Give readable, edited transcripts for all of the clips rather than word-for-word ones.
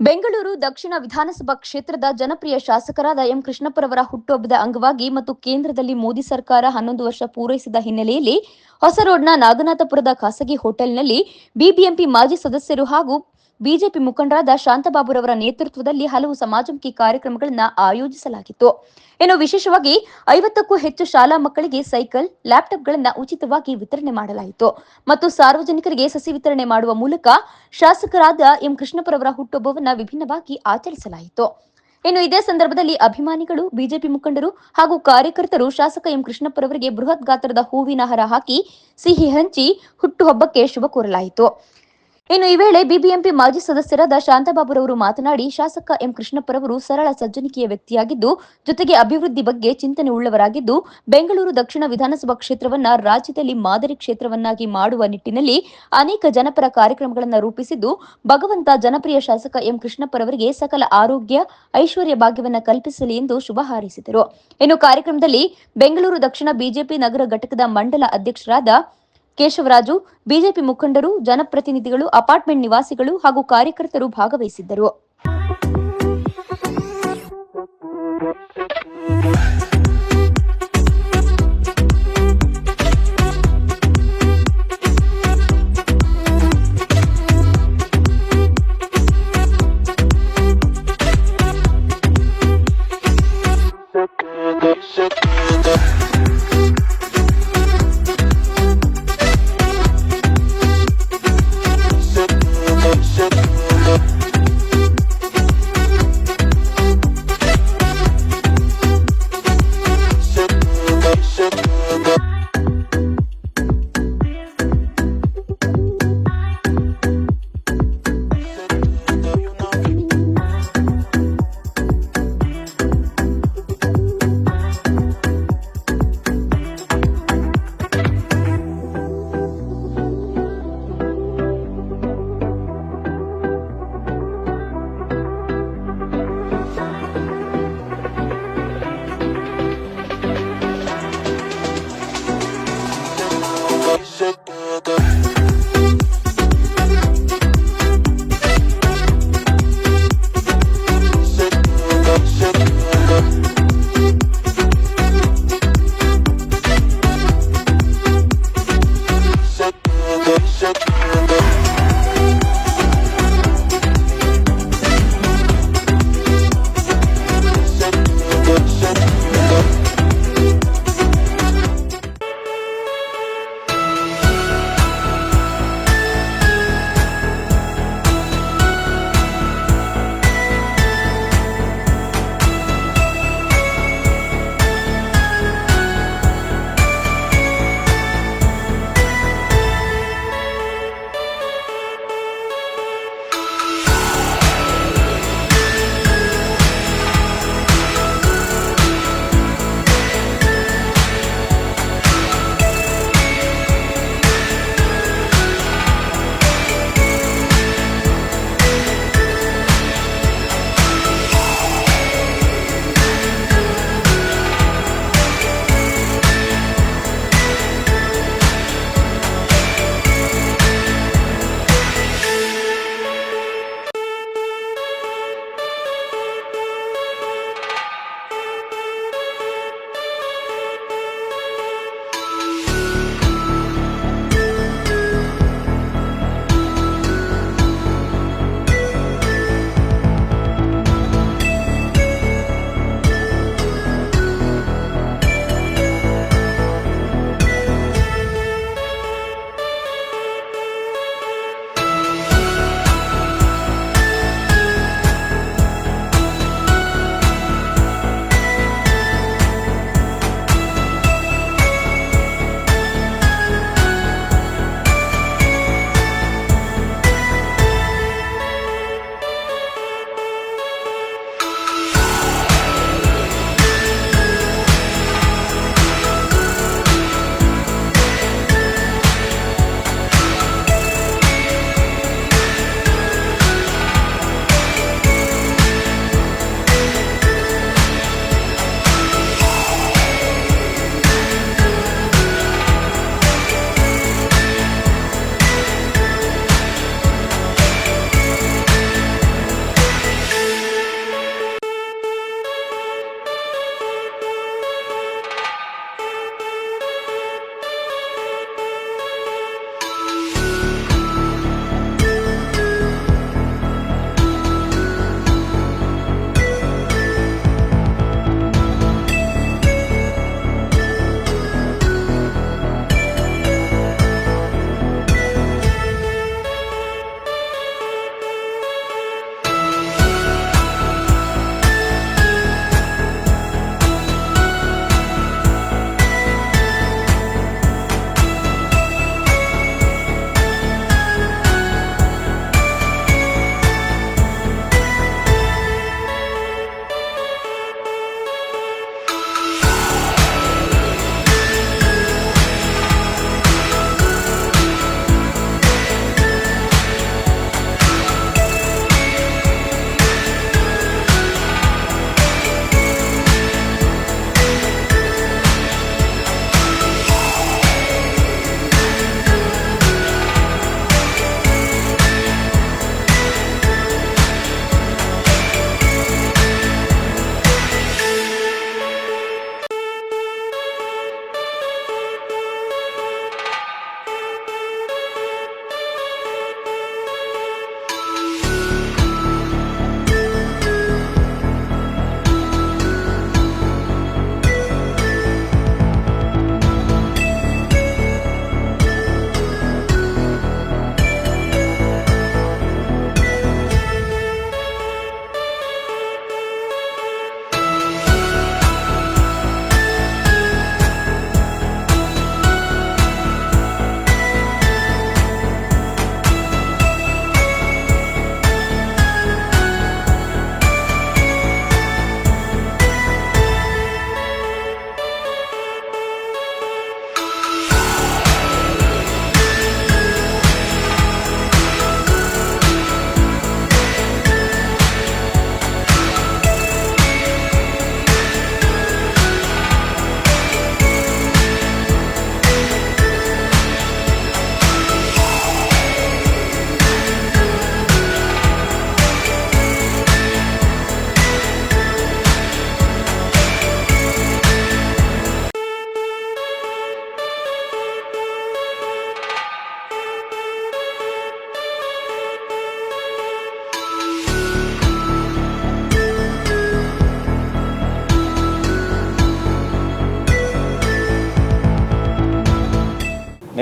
ಬೆಂಗಳೂರು ದಕ್ಷಿಣ ವಿಧಾನಸಭಾ ಕ್ಷೇತ್ರದ ಜನಪ್ರಿಯ ಶಾಸಕರಾದ ಎಂ ಕೃಷ್ಣಪ್ಪರವರ ಹುಟ್ಟುಹಬ್ಬದ ಅಂಗವಾಗಿ ಮತ್ತು ಕೇಂದ್ರದಲ್ಲಿ ಮೋದಿ ಸರ್ಕಾರ 11 ವರ್ಷ ಪೂರೈಸಿದ ಹಿನ್ನೆಲೆಯಲ್ಲಿ ಹೊಸ ರೋಡ್ನ ನಾಗನಾಥಪುರದ ಖಾಸಗಿ ಹೋಟೆಲ್ನಲ್ಲಿ ಬಿಬಿಎಂಪಿ ಮಾಜಿ ಸದಸ್ಯರು ಹಾಗೂ ಬಿಜೆಪಿ ಮುಖಂಡರಾದ ಶಾಂತಬಾಬುರವರ ನೇತೃತ್ವದಲ್ಲಿ ಹಲವು ಸಮಾಜಮುಖಿ ಕಾರ್ಯಕ್ರಮಗಳನ್ನು ಆಯೋಜಿಸಲಾಗಿತ್ತು. ಇನ್ನು ವಿಶೇಷವಾಗಿ 50ಕ್ಕೂ ಹೆಚ್ಚು ಶಾಲಾ ಮಕ್ಕಳಿಗೆ ಸೈಕಲ್, ಲ್ಯಾಪ್ಟಾಪ್ಗಳನ್ನು ಉಚಿತವಾಗಿ ವಿತರಣೆ ಮಾಡಲಾಯಿತು ಮತ್ತು ಸಾರ್ವಜನಿಕರಿಗೆ ಸಸಿ ವಿತರಣೆ ಮಾಡುವ ಮೂಲಕ ಶಾಸಕರಾದ ಎಂ ಕೃಷ್ಣಪ್ಪರವರ ಹುಟ್ಟುಹಬ್ಬವನ್ನು ವಿಭಿನ್ನವಾಗಿ ಆಚರಿಸಲಾಯಿತು. ಇನ್ನು ಇದೇ ಸಂದರ್ಭದಲ್ಲಿ ಅಭಿಮಾನಿಗಳು, ಬಿಜೆಪಿ ಮುಖಂಡರು ಹಾಗೂ ಕಾರ್ಯಕರ್ತರು ಶಾಸಕ ಎಂ ಕೃಷ್ಣಪ್ಪರವರಿಗೆ ಬೃಹತ್ ಗಾತ್ರದ ಹೂವಿನ ಹಾರ ಹಾಕಿ ಸಿಹಿ ಹಂಚಿ ಹುಟ್ಟುಹಬ್ಬಕ್ಕೆ ಶುಭ ಕೋರಲಾಯಿತು. ಇನ್ನು ಈ ವೇಳೆ ಬಿಬಿಎಂಪಿ ಮಾಜಿ ಸದಸ್ಯರಾದ ಶಾಂತಬಾಬುರವರು ಮಾತನಾಡಿ, ಶಾಸಕ ಎಂ ಕೃಷ್ಣಪ್ಪರವರು ಸರಳ ಸಜ್ಜನಿಕೆಯ ವ್ಯಕ್ತಿಯಾಗಿದ್ದು, ಜೊತೆಗೆ ಅಭಿವೃದ್ಧಿ ಬಗ್ಗೆ ಚಿಂತನೆ ಉಳ್ಳವರಾಗಿದ್ದು, ಬೆಂಗಳೂರು ದಕ್ಷಿಣ ವಿಧಾನಸಭಾ ಕ್ಷೇತ್ರವನ್ನ ರಾಜ್ಯದಲ್ಲಿ ಮಾದರಿ ಕ್ಷೇತ್ರವನ್ನಾಗಿ ಮಾಡುವ ನಿಟ್ಟಿನಲ್ಲಿ ಅನೇಕ ಜನಪರ ಕಾರ್ಯಕ್ರಮಗಳನ್ನು ರೂಪಿಸಿದ್ದು, ಭಗವಂತ ಜನಪ್ರಿಯ ಶಾಸಕ ಎಂ ಕೃಷ್ಣಪ್ಪರವರಿಗೆ ಸಕಲ ಆರೋಗ್ಯ, ಐಶ್ವರ್ಯ ಭಾಗ್ಯವನ್ನ ಕಲ್ಪಿಸಲಿ ಎಂದು ಶುಭ ಹಾರೈಸಿದರು. ಇನ್ನು ಕಾರ್ಯಕ್ರಮದಲ್ಲಿ ಬೆಂಗಳೂರು ದಕ್ಷಿಣ ಬಿಜೆಪಿ ನಗರ ಘಟಕದ ಮಂಡಲ ಅಧ್ಯಕ್ಷರಾದ ಕೇಶವರಾಜು, ಬಿಜೆಪಿ ಮುಖಂಡರು, ಜನಪ್ರತಿನಿಧಿಗಳು, ಅಪಾರ್ಟ್ಮೆಂಟ್ ನಿವಾಸಿಗಳು ಹಾಗೂ ಕಾರ್ಯಕರ್ತರು ಭಾಗವಹಿಸಿದ್ದರು.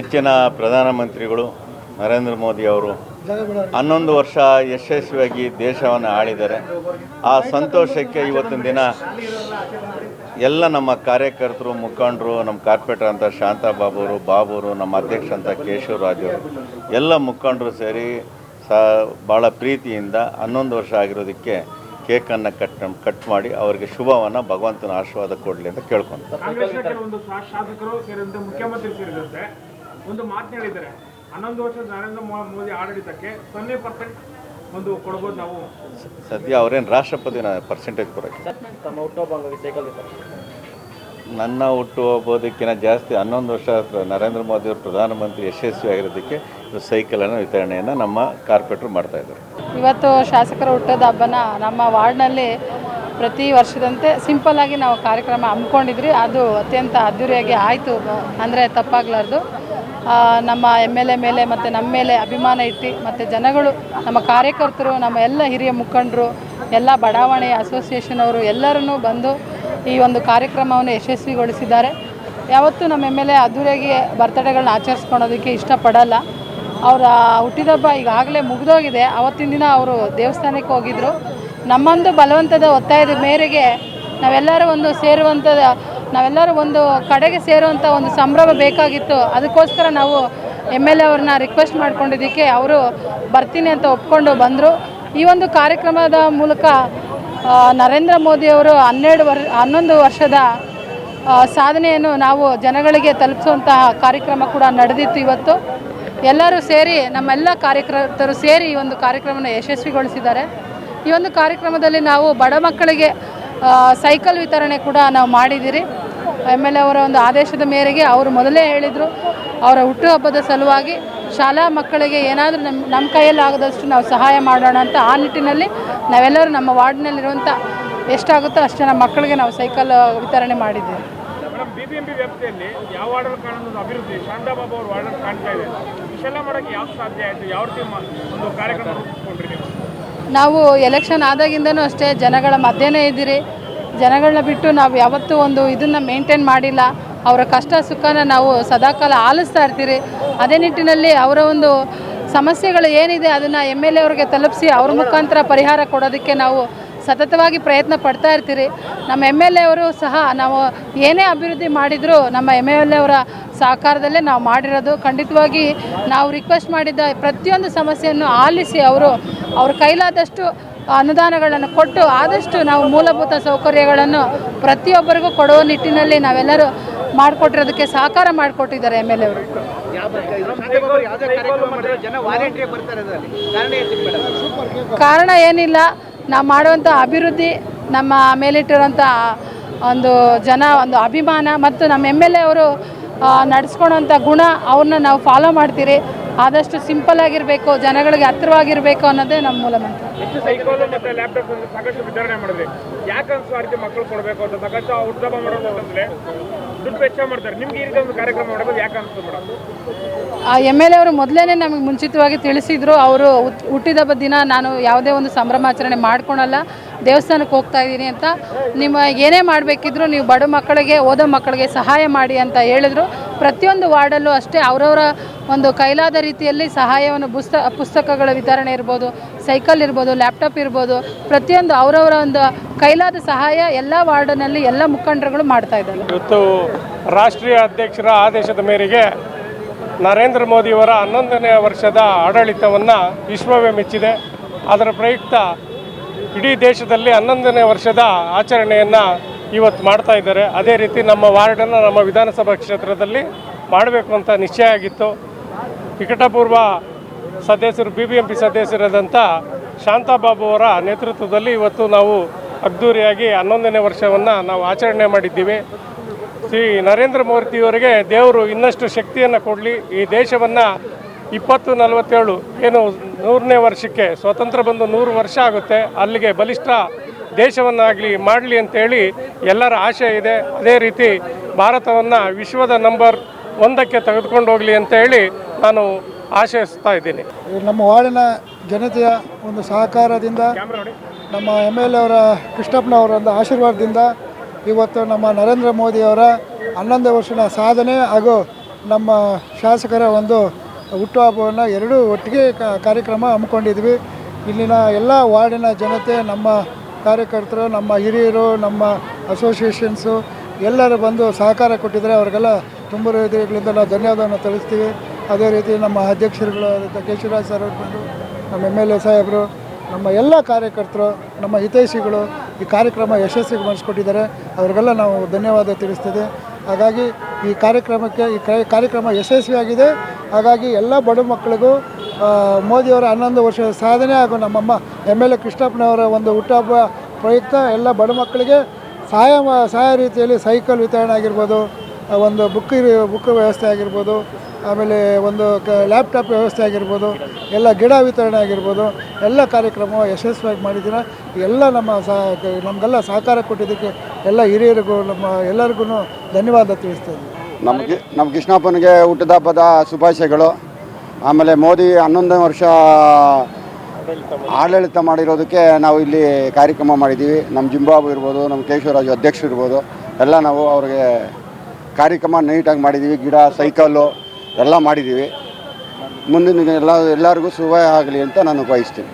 ನೆಚ್ಚಿನ ಪ್ರಧಾನಮಂತ್ರಿಗಳು ನರೇಂದ್ರ ಮೋದಿ ಅವರು 11 ವರ್ಷ ಯಶಸ್ವಿಯಾಗಿ ದೇಶವನ್ನು ಆಳಿದ್ದಾರೆ. ಆ ಸಂತೋಷಕ್ಕೆ ಇವತ್ತಿನ ದಿನ ಎಲ್ಲ ನಮ್ಮ ಕಾರ್ಯಕರ್ತರು, ಮುಖಂಡರು, ನಮ್ಮ ಕಾರ್ಪೊರೇಟರ್ ಅಂತ ಶಾಂತಾಬಾಬು ಬಾಬುರು, ನಮ್ಮ ಅಧ್ಯಕ್ಷ ಅಂತ ಕೇಶವರಾಜು, ಎಲ್ಲ ಮುಖಂಡರು ಸೇರಿ ಭಾಳ ಪ್ರೀತಿಯಿಂದ 11 ವರ್ಷ ಆಗಿರೋದಕ್ಕೆ ಕೇಕನ್ನು ಕಟ್ ಮಾಡಿ ಅವರಿಗೆ ಶುಭವನ್ನು ಭಗವಂತನ ಆಶೀರ್ವಾದ ಕೊಡಲಿ ಅಂತ ಕೇಳ್ಕೊಂಡು ಶಾಸಕರು ಸೇರಿದಂತೆ ಮುಖ್ಯಮಂತ್ರಿ ಸೇರಿದಂತೆ ಒಂದು ಮಾತು ಹೇಳಿದ್ದಾರೆ, 11 ವರ್ಷದ ನರೇಂದ್ರ ಮೋದಿ ಆಡಳಿತಕ್ಕೆ 0% ಒಂದು ಕೊಡ್ಬೋದು ನಾವು. ಸದ್ಯ ಅವರೇನು ರಾಷ್ಟ್ರಪತಿನ ಪರ್ಸೆಂಟೇಜ್ ಕೊಡೋಕ್ಕೆ ನನ್ನ ಹುಟ್ಟುಹಬ್ಬದಕ್ಕಿಂತ ಜಾಸ್ತಿ 11 ವರ್ಷ ನರೇಂದ್ರ ಮೋದಿ ಅವರು ಪ್ರಧಾನಮಂತ್ರಿ ಯಶಸ್ವಿಯಾಗಿರೋದಕ್ಕೆ ಸೈಕಲನ್ನು ವಿತರಣೆಯನ್ನು ನಮ್ಮ ಕಾರ್ಪೊರೇಟರ್ ಮಾಡ್ತಾಯಿದ್ದಾರೆ. ಇವತ್ತು ಶಾಸಕರ ಹುಟ್ಟದ ಹಬ್ಬನ ನಮ್ಮ ವಾರ್ಡ್ನಲ್ಲಿ ಪ್ರತಿ ವರ್ಷದಂತೆ ಸಿಂಪಲ್ಲಾಗಿ ನಾವು ಕಾರ್ಯಕ್ರಮ ಹಮ್ಮಿಕೊಂಡಿದ್ರಿ. ಅದು ಅತ್ಯಂತ ಅದ್ಧೂರಿಯಾಗಿ ಆಯಿತು ಅಂದರೆ ತಪ್ಪಾಗಲಾರ್ದು. ನಮ್ಮ MLA ಮೇಲೆ ಮತ್ತು ನಮ್ಮ ಮೇಲೆ ಅಭಿಮಾನ ಇಟ್ಟು ಮತ್ತು ಜನಗಳು, ನಮ್ಮ ಕಾರ್ಯಕರ್ತರು, ನಮ್ಮ ಎಲ್ಲ ಹಿರಿಯ ಮುಖಂಡರು, ಎಲ್ಲ ಬಡಾವಣೆಯ ಅಸೋಸಿಯೇಷನ್ ಅವರು ಎಲ್ಲರೂ ಬಂದು ಈ ಒಂದು ಕಾರ್ಯಕ್ರಮವನ್ನು ಯಶಸ್ವಿಗೊಳಿಸಿದ್ದಾರೆ. ಯಾವತ್ತೂ ನಮ್ಮ MLA ಅದ್ದೂರಿಯಾಗಿ ಬರ್ತಡೇಗಳನ್ನ ಆಚರಿಸ್ಕೊಳೋದಕ್ಕೆ ಇಷ್ಟಪಡಲ್ಲ. ಅವರ ಹುಟ್ಟಿದಬ್ಬ ಈಗಾಗಲೇ ಮುಗಿದೋಗಿದೆ. ಆವತ್ತಿನ ದಿನ ಅವರು ದೇವಸ್ಥಾನಕ್ಕೆ ಹೋಗಿದ್ದರು. ನಮ್ಮೊಂದು ಬಲವಂತದ ಒತ್ತಾಯದ ಮೇರೆಗೆ ನಾವೆಲ್ಲರೂ ಒಂದು ಕಡೆಗೆ ಸೇರುವಂಥ ಒಂದು ಸಂಭ್ರಮ ಬೇಕಾಗಿತ್ತು. ಅದಕ್ಕೋಸ್ಕರ ನಾವು MLA ಅವ್ರನ್ನ ರಿಕ್ವೆಸ್ಟ್ ಮಾಡ್ಕೊಂಡಿದ್ದಕ್ಕೆ ಅವರು ಬರ್ತೀನಿ ಅಂತ ಒಪ್ಕೊಂಡು ಬಂದರು. ಈ ಒಂದು ಕಾರ್ಯಕ್ರಮದ ಮೂಲಕ ನರೇಂದ್ರ ಮೋದಿಯವರು 11 ವರ್ಷದ ಸಾಧನೆಯನ್ನು ನಾವು ಜನಗಳಿಗೆ ತಲುಪಿಸುವಂತಹ ಕಾರ್ಯಕ್ರಮ ಕೂಡ ನಡೆದಿತ್ತು. ಇವತ್ತು ಎಲ್ಲರೂ ಸೇರಿ, ನಮ್ಮೆಲ್ಲ ಕಾರ್ಯಕರ್ತರು ಸೇರಿ ಈ ಒಂದು ಕಾರ್ಯಕ್ರಮವನ್ನು ಯಶಸ್ವಿಗೊಳಿಸಿದ್ದಾರೆ. ಈ ಒಂದು ಕಾರ್ಯಕ್ರಮದಲ್ಲಿ ನಾವು ಬಡ ಮಕ್ಕಳಿಗೆ ಸೈಕಲ್ ವಿತರಣೆ ಕೂಡ ನಾವು ಮಾಡಿದ್ದೀರಿ. MLA ಅವರ ಒಂದು ಆದೇಶದ ಮೇರೆಗೆ ಅವರು ಮೊದಲೇ ಹೇಳಿದರು, ಅವರ ಹುಟ್ಟುಹಬ್ಬದ ಸಲುವಾಗಿ ಶಾಲಾ ಮಕ್ಕಳಿಗೆ ಏನಾದರೂ ನಮ್ಮ ಕೈಯಲ್ಲಿ ಆಗದಷ್ಟು ನಾವು ಸಹಾಯ ಮಾಡೋಣ ಅಂತ. ಆ ನಿಟ್ಟಿನಲ್ಲಿ ನಾವೆಲ್ಲರೂ ನಮ್ಮ ವಾರ್ಡ್ನಲ್ಲಿರುವಂಥ ಎಷ್ಟಾಗುತ್ತೋ ಅಷ್ಟು ನಮ್ಮ ಮಕ್ಕಳಿಗೆ ನಾವು ಸೈಕಲ್ ವಿತರಣೆ ಮಾಡಿದ್ದೀವಿ. BBMP ವ್ಯಾಪ್ತಿಯಲ್ಲಿ ಯಾವ ವಾರ್ಡಲ್ಲಿ ಕಾಣೋದು ಅಭಿವೃದ್ಧಿ ಶಾಂತಾಬಾಬು ಅವ್ರ ವಾರ್ಡಲ್ಲಿ ಕಾಣ್ತಾ ಇದೆ. ಇಷ್ಟೆಲ್ಲ ಮಾಡೋಕ್ಕೆ ಯಾವ ಸಾಧ್ಯ ಆಯಿತು? ಯಾವ ರೀತಿ ಒಂದು ಕಾರ್ಯಕ್ರಮ ರೂಪಿಸ್ಕೊಂಡ್ರಿ ನೀವು? ನಾವು ಎಲೆಕ್ಷನ್ ಆದಾಗಿಂದನೂ ಅಷ್ಟೇ ಜನಗಳ ಮಧ್ಯೆನೇ ಇದ್ದೀರಿ. ಜನಗಳನ್ನ ಬಿಟ್ಟು ನಾವು ಯಾವತ್ತೂ ಒಂದು ಇದನ್ನು ಮೇಂಟೈನ್ ಮಾಡಿಲ್ಲ. ಅವರ ಕಷ್ಟ ಸುಖನ ನಾವು ಸದಾಕಾಲ ಆಲಿಸ್ತಾ ಇರ್ತೀರಿ. ಅದೇ ನಿಟ್ಟಿನಲ್ಲಿ ಅವರ ಒಂದು ಸಮಸ್ಯೆಗಳು ಏನಿದೆ ಅದನ್ನು MLA ಅವ್ರಿಗೆ ತಲುಪಿಸಿ ಅವ್ರ ಮುಖಾಂತರ ಪರಿಹಾರ ಕೊಡೋದಕ್ಕೆ ನಾವು ಸತತವಾಗಿ ಪ್ರಯತ್ನ ಪಡ್ತಾ ಇರ್ತೀರಿ. ನಮ್ಮ MLA ಅವರು ಸಹ ನಾವು ಏನೇ ಅಭಿವೃದ್ಧಿ ಮಾಡಿದರೂ ನಮ್ಮ MLA ಅವರ ಸಹಕಾರದಲ್ಲೇ ನಾವು ಮಾಡಿರೋದು. ಖಂಡಿತವಾಗಿ ನಾವು ರಿಕ್ವೆಸ್ಟ್ ಮಾಡಿದ್ದ ಪ್ರತಿಯೊಂದು ಸಮಸ್ಯೆಯನ್ನು ಆಲಿಸಿ ಅವ್ರ ಕೈಲಾದಷ್ಟು ಅನುದಾನಗಳನ್ನು ಕೊಟ್ಟು ಆದಷ್ಟು ನಾವು ಮೂಲಭೂತ ಸೌಕರ್ಯಗಳನ್ನು ಪ್ರತಿಯೊಬ್ಬರಿಗೂ ಕೊಡುವ ನಿಟ್ಟಿನಲ್ಲಿ ನಾವೆಲ್ಲರೂ ಮಾಡಿಕೊಟ್ಟಿರೋದಕ್ಕೆ ಸಹಕಾರ ಮಾಡಿಕೊಟ್ಟಿದ್ದಾರೆ MLA ಅವರು. ಕಾರಣ ಏನಿಲ್ಲ, ನಾವು ಮಾಡುವಂಥ ಅಭಿವೃದ್ಧಿ, ನಮ್ಮ ಮೇಲಿಟ್ಟಿರುವಂಥ ಒಂದು ಅಭಿಮಾನ ಮತ್ತು ನಮ್ಮ MLA ಅವರು ನಡೆಸ್ಕೊಳೋಂಥ ಗುಣ, ಅವ್ರನ್ನ ನಾವು ಫಾಲೋ ಮಾಡ್ತೀರಿ. ಆದಷ್ಟು ಸಿಂಪಲ್ ಆಗಿರಬೇಕು, ಜನಗಳಿಗೆ ಹತ್ತಿರವಾಗಿರಬೇಕು ಅನ್ನೋದೇ ನಮ್ಮ ಮೂಲ ಮಂತ್ರ. ಸೈಕಲ್ ಮತ್ತು ಲ್ಯಾಪ್ಟಾಪ್ ಸಾಕಷ್ಟು ವಿತರಣೆ ಮಾಡಿದ್ರಿ. ಯಾಕೆ ಅನ್ಸೋ ಆ ರೀತಿ ಮಕ್ಕಳು ಕೊಡಬೇಕು ಅಂತ? ಸಾಕಷ್ಟು ಹುಟ್ಟುಹಬ್ಬ ಮಾಡೋದಂತಂದರೆ ದುಡ್ಡು ವೆಚ್ಚ ಮಾಡ್ತಾರೆ. ನಿಮ್ಗೆ ಈ ರೀತಿ ಒಂದು ಕಾರ್ಯಕ್ರಮ ಮಾಡೋದು ಯಾಕೆ ಅನ್ಸುತ್ತೆ ಮೇಡಮ್? MLA ಅವರು ಮೊದಲೇ ನಮಗೆ ಮುಂಚಿತವಾಗಿ ತಿಳಿಸಿದರು, ಅವರು ಹುಟ್ಟಿದಬ್ಬ ದಿನ ನಾನು ಯಾವುದೇ ಒಂದು ಸಂಭ್ರಮಾಚರಣೆ ಮಾಡ್ಕೊಳಲ್ಲ, ದೇವಸ್ಥಾನಕ್ಕೆ ಹೋಗ್ತಾ ಇದ್ದೀನಿ ಅಂತ. ನಿಮ್ಮ ಏನೇ ಮಾಡಬೇಕಿದ್ರು ನೀವು ಬಡ ಮಕ್ಕಳಿಗೆ, ಓದೋ ಮಕ್ಕಳಿಗೆ ಸಹಾಯ ಮಾಡಿ ಅಂತ ಹೇಳಿದ್ರು. ಪ್ರತಿಯೊಂದು ವಾರ್ಡಲ್ಲೂ ಅಷ್ಟೇ ಅವರವರ ಒಂದು ಕೈಲಾದ ರೀತಿಯಲ್ಲಿ ಸಹಾಯವನ್ನು ಪುಸ್ತಕಗಳ ವಿತರಣೆ ಇರ್ಬೋದು, ಸೈಕಲ್ ಇರ್ಬೋದು, ಲ್ಯಾಪ್ಟಾಪ್ ಇರ್ಬೋದು, ಪ್ರತಿಯೊಂದು ಅವರವರ ಒಂದು ಕೈಲಾದ ಸಹಾಯ ಎಲ್ಲ ವಾರ್ಡಿನಲ್ಲಿ ಎಲ್ಲ ಮುಖಂಡರುಗಳು ಮಾಡ್ತಾ ಇದ್ದಾರೆ. ಇವತ್ತು ರಾಷ್ಟ್ರೀಯ ಅಧ್ಯಕ್ಷರ ಆದೇಶದ ಮೇರೆಗೆ ನರೇಂದ್ರ ಮೋದಿಯವರ 11ನೇ ವರ್ಷದ ಆಡಳಿತವನ್ನು ವಿಶ್ವವೇ ಮೆಚ್ಚಿದೆ. ಅದರ ಪ್ರಯುಕ್ತ ಇಡೀ ದೇಶದಲ್ಲಿ 11ನೇ ವರ್ಷದ ಆಚರಣೆಯನ್ನು ಇವತ್ತು ಮಾಡ್ತಾ ಇದ್ದಾರೆ. ಅದೇ ರೀತಿ ನಮ್ಮ ವಾರ್ಡನ್ನು ನಮ್ಮ ವಿಧಾನಸಭಾ ಕ್ಷೇತ್ರದಲ್ಲಿ ಮಾಡಬೇಕು ಅಂತ ನಿಶ್ಚಯ ಆಗಿತ್ತು. ನಿಕಟಪೂರ್ವ ಸದಸ್ಯರು BBMP ಸದಸ್ಯರಾದಂಥ ಶಾಂತಾಬಾಬು ಅವರ ನೇತೃತ್ವದಲ್ಲಿ ಇವತ್ತು ನಾವು ಅದ್ದೂರಿಯಾಗಿ 11ನೇ ವರ್ಷವನ್ನು ನಾವು ಆಚರಣೆ ಮಾಡಿದ್ದೀವಿ. ಶ್ರೀ ನರೇಂದ್ರ ಮೋದಿಯವರಿಗೆ ದೇವರು ಇನ್ನಷ್ಟು ಶಕ್ತಿಯನ್ನು ಕೊಡಲಿ. ಈ ದೇಶವನ್ನು 2047 ಏನು 100ನೇ ವರ್ಷಕ್ಕೆ ಸ್ವತಂತ್ರ ಬಂದು 100 ವರ್ಷ ಆಗುತ್ತೆ, ಅಲ್ಲಿಗೆ ಬಲಿಷ್ಠ ದೇಶವನ್ನಾಗಲಿ ಮಾಡಲಿ ಅಂತೇಳಿ ಎಲ್ಲರ ಆಶೆ ಇದೆ. ಅದೇ ರೀತಿ ಭಾರತವನ್ನು ವಿಶ್ವದ ನಂಬರ್ 1ಕ್ಕೆ ತೆಗೆದುಕೊಂಡು ಹೋಗಲಿ ಅಂತೇಳಿ ನಾನು ಆಶಯಿಸ್ತಾ ಇದ್ದೀನಿ. ನಮ್ಮ ವಾರ್ಡಿನ ಜನತೆಯ ಒಂದು ಸಹಕಾರದಿಂದ, ನಮ್ಮ MLA ಅವರ ಕೃಷ್ಣಪ್ಪನವರ ಒಂದು ಆಶೀರ್ವಾದದಿಂದ ಇವತ್ತು ನಮ್ಮ ನರೇಂದ್ರ ಮೋದಿಯವರ 11 ವರ್ಷದ ಸಾಧನೆ ಹಾಗೂ ನಮ್ಮ ಶಾಸಕರ ಒಂದು ಹುಟ್ಟುಹಬ್ಬವನ್ನು ಎರಡೂ ಒಟ್ಟಿಗೆ ಕಾರ್ಯಕ್ರಮ ಹಮ್ಮಿಕೊಂಡಿದ್ವಿ. ಇಲ್ಲಿನ ಎಲ್ಲ ವಾರ್ಡಿನ ಜನತೆ, ನಮ್ಮ ಕಾರ್ಯಕರ್ತರು, ನಮ್ಮ ಹಿರಿಯರು, ನಮ್ಮ ಅಸೋಸಿಯೇಷನ್ಸು ಎಲ್ಲರೂ ಬಂದು ಸಹಕಾರ ಕೊಟ್ಟಿದ್ದಾರೆ. ಅವ್ರಿಗೆಲ್ಲ ತುಂಬ ಹೃದಯಗಳಿಂದ ನಾವು ಧನ್ಯವಾದವನ್ನು ತಿಳಿಸ್ತೀವಿ. ಅದೇ ರೀತಿ ನಮ್ಮ ಅಧ್ಯಕ್ಷರುಗಳು ಕೇಶವರಾಜ್ ಸರ್ ಅವರು ಬಂದು, ನಮ್ಮ MLA ಸಾಹೇಬರು, ನಮ್ಮ ಎಲ್ಲ ಕಾರ್ಯಕರ್ತರು, ನಮ್ಮ ಹಿತೈಷಿಗಳು ಈ ಕಾರ್ಯಕ್ರಮ ಯಶಸ್ವಿಗೊಳಿಸ್ಕೊಟ್ಟಿದ್ದಾರೆ. ಅವರಿಗೆಲ್ಲ ನಾವು ಧನ್ಯವಾದ ತಿಳಿಸ್ತಿದೆ. ಹಾಗಾಗಿ ಈ ಕಾರ್ಯಕ್ರಮಕ್ಕೆ ಕಾರ್ಯಕ್ರಮ ಯಶಸ್ವಿಯಾಗಿದೆ. ಹಾಗಾಗಿ ಎಲ್ಲ ಬಡ ಮಕ್ಕಳಿಗೂ ಮೋದಿಯವರ 11 ವರ್ಷದ ಸಾಧನೆ ಹಾಗೂ ನಮ್ಮಮ್ಮ MLA ಕೃಷ್ಣಪ್ಪನವರ ಒಂದು ಹುಟ್ಟುಹಬ್ಬ ಪ್ರಯುಕ್ತ ಎಲ್ಲ ಬಡ ಮಕ್ಕಳಿಗೆ ಸಹಾಯ ರೀತಿಯಲ್ಲಿ ಸೈಕಲ್ ವಿತರಣೆ ಆಗಿರ್ಬೋದು, ಒಂದು ಬುಕ್ ವ್ಯವಸ್ಥೆ ಆಗಿರ್ಬೋದು, ಆಮೇಲೆ ಒಂದು ಲ್ಯಾಪ್ಟಾಪ್ ವ್ಯವಸ್ಥೆ ಆಗಿರ್ಬೋದು, ಎಲ್ಲ ಗಿಡ ವಿತರಣೆ ಆಗಿರ್ಬೋದು, ಎಲ್ಲ ಕಾರ್ಯಕ್ರಮ ಯಶಸ್ವಿಯಾಗಿ ಮಾಡಿದ್ದೀರ. ಎಲ್ಲ ನಮಗೆಲ್ಲ ಸಹಕಾರ ಕೊಟ್ಟಿದ್ದಕ್ಕೆ ಎಲ್ಲ ಹಿರಿಯರಿಗೂ ಎಲ್ಲರಿಗೂ ಧನ್ಯವಾದ ತಿಳಿಸ್ತೇನೆ. ನಮ್ಮ ಕೃಷ್ಣಪ್ಪನಿಗೆ ಹುಟ್ಟಿದ ಹಬ್ಬದ ಶುಭಾಶಯಗಳು. ಆಮೇಲೆ ಮೋದಿ 11 ವರ್ಷ ಆಡಳಿತ ಮಾಡಿರೋದಕ್ಕೆ ನಾವು ಇಲ್ಲಿ ಕಾರ್ಯಕ್ರಮ ಮಾಡಿದ್ದೀವಿ. ನಮ್ಮ ಜಿಂಬಾಬು ಇರ್ಬೋದು, ನಮ್ಮ ಕೇಶವರಾಜು ಅಧ್ಯಕ್ಷರು ಇರ್ಬೋದು, ಎಲ್ಲ ನಾವು ಅವ್ರಿಗೆ ಕಾರ್ಯಕ್ರಮ ನೀಟಾಗಿ ಮಾಡಿದ್ದೀವಿ. ಗಿಡ, ಸೈಕಲ್ಲು ಎಲ್ಲ ಮಾಡಿದ್ದೀವಿ. ಮುಂದಿನ ಎಲ್ಲರಿಗೂ ಶುಭ ಆಗಲಿ ಅಂತ ನಾನು ಬಯಸ್ತೀನಿ.